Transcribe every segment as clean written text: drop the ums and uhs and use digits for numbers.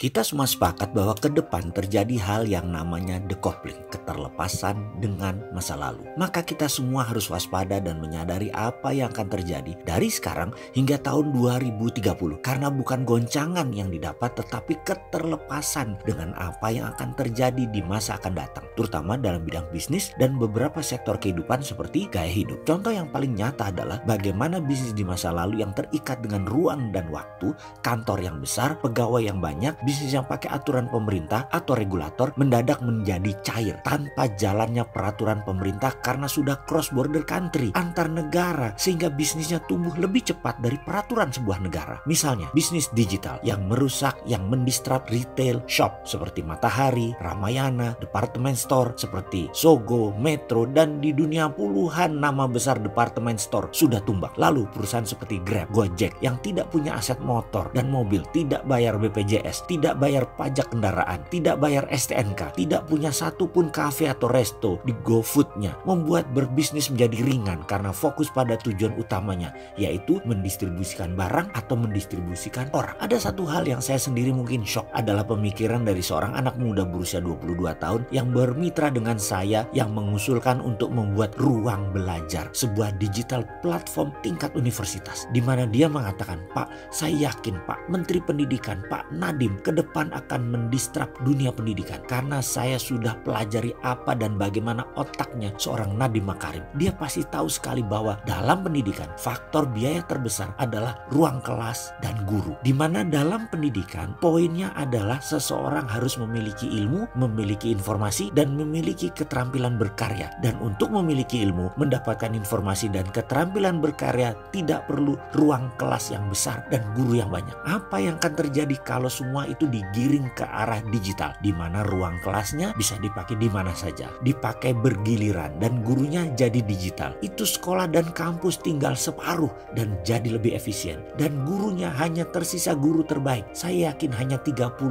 Kita semua sepakat bahwa ke depan terjadi hal yang namanya decoupling, keterlepasan dengan masa lalu. Maka kita semua harus waspada dan menyadari apa yang akan terjadi dari sekarang hingga tahun 2030. Karena bukan goncangan yang didapat tetapi keterlepasan dengan apa yang akan terjadi di masa akan datang. Terutama dalam bidang bisnis dan beberapa sektor kehidupan seperti gaya hidup. Contoh yang paling nyata adalah bagaimana bisnis di masa lalu yang terikat dengan ruang dan waktu, kantor yang besar, pegawai yang banyak, bisnis yang pakai aturan pemerintah atau regulator mendadak menjadi cair tanpa jalannya peraturan pemerintah karena sudah cross border country antar negara sehingga bisnisnya tumbuh lebih cepat dari peraturan sebuah negara. Misalnya bisnis digital yang merusak, yang mendistrap retail shop seperti Matahari, Ramayana, department store seperti Sogo, Metro, dan di dunia puluhan nama besar department store sudah tumbang. Lalu perusahaan seperti Grab, Gojek yang tidak punya aset motor dan mobil, tidak bayar BPJS, tidak bayar pajak kendaraan, tidak bayar STNK, tidak punya satupun kafe atau resto di GoFood-nya, membuat berbisnis menjadi ringan karena fokus pada tujuan utamanya, yaitu mendistribusikan barang atau mendistribusikan orang. Ada satu hal yang saya sendiri mungkin shock adalah pemikiran dari seorang anak muda berusia 22 tahun yang bermitra dengan saya yang mengusulkan untuk membuat Ruang Belajar, sebuah digital platform tingkat universitas, di mana dia mengatakan, "Pak, saya yakin Pak, Menteri Pendidikan, Pak Nadiem ke depan akan mendistrap dunia pendidikan karena saya sudah pelajari apa dan bagaimana otaknya seorang Nadiem Makarim. Dia pasti tahu sekali bahwa dalam pendidikan faktor biaya terbesar adalah ruang kelas dan guru. Di mana dalam pendidikan poinnya adalah seseorang harus memiliki ilmu, memiliki informasi dan memiliki keterampilan berkarya. Dan untuk memiliki ilmu, mendapatkan informasi dan keterampilan berkarya tidak perlu ruang kelas yang besar dan guru yang banyak. Apa yang akan terjadi kalau semua itu digiring ke arah digital, di mana ruang kelasnya bisa dipakai di mana saja, dipakai bergiliran dan gurunya jadi digital. Itu sekolah dan kampus tinggal separuh dan jadi lebih efisien. Dan gurunya hanya tersisa guru terbaik. Saya yakin hanya 30%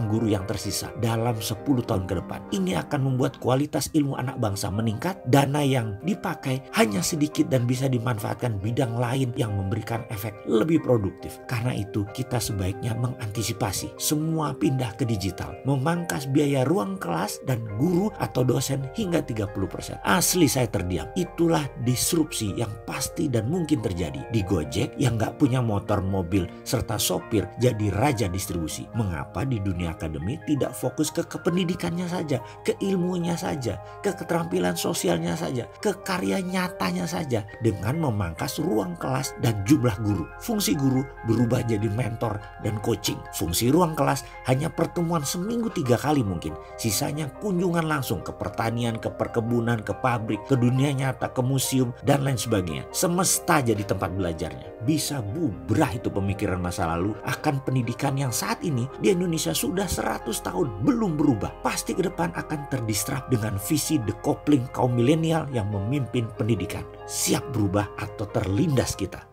guru yang tersisa dalam 10 tahun ke depan. Ini akan membuat kualitas ilmu anak bangsa meningkat, dana yang dipakai hanya sedikit dan bisa dimanfaatkan bidang lain yang memberikan efek lebih produktif. Karena itu kita sebaiknya mengantisipasi semua pindah ke digital, memangkas biaya ruang kelas dan guru atau dosen hingga 30%. Asli saya terdiam. Itulah disrupsi yang pasti dan mungkin terjadi. Di Gojek yang gak punya motor, mobil, serta sopir jadi raja distribusi. Mengapa di dunia akademik tidak fokus ke kependidikannya saja, ke ilmunya saja, ke keterampilan sosialnya saja, ke karya nyatanya saja dengan memangkas ruang kelas dan jumlah guru. Fungsi guru berubah jadi mentor dan coaching. Fungsi ruang kelas hanya pertemuan seminggu 3 kali mungkin. Sisanya kunjungan langsung ke pertanian, ke perkebunan, ke pabrik, ke dunia nyata, ke museum, dan lain sebagainya. Semesta jadi tempat belajarnya. Bisa bubrah itu pemikiran masa lalu akan pendidikan yang saat ini di Indonesia sudah 100 tahun belum berubah. Pasti ke depan akan terdistrap dengan visi decoupling kaum milenial yang memimpin pendidikan. Siap berubah atau terlindas kita?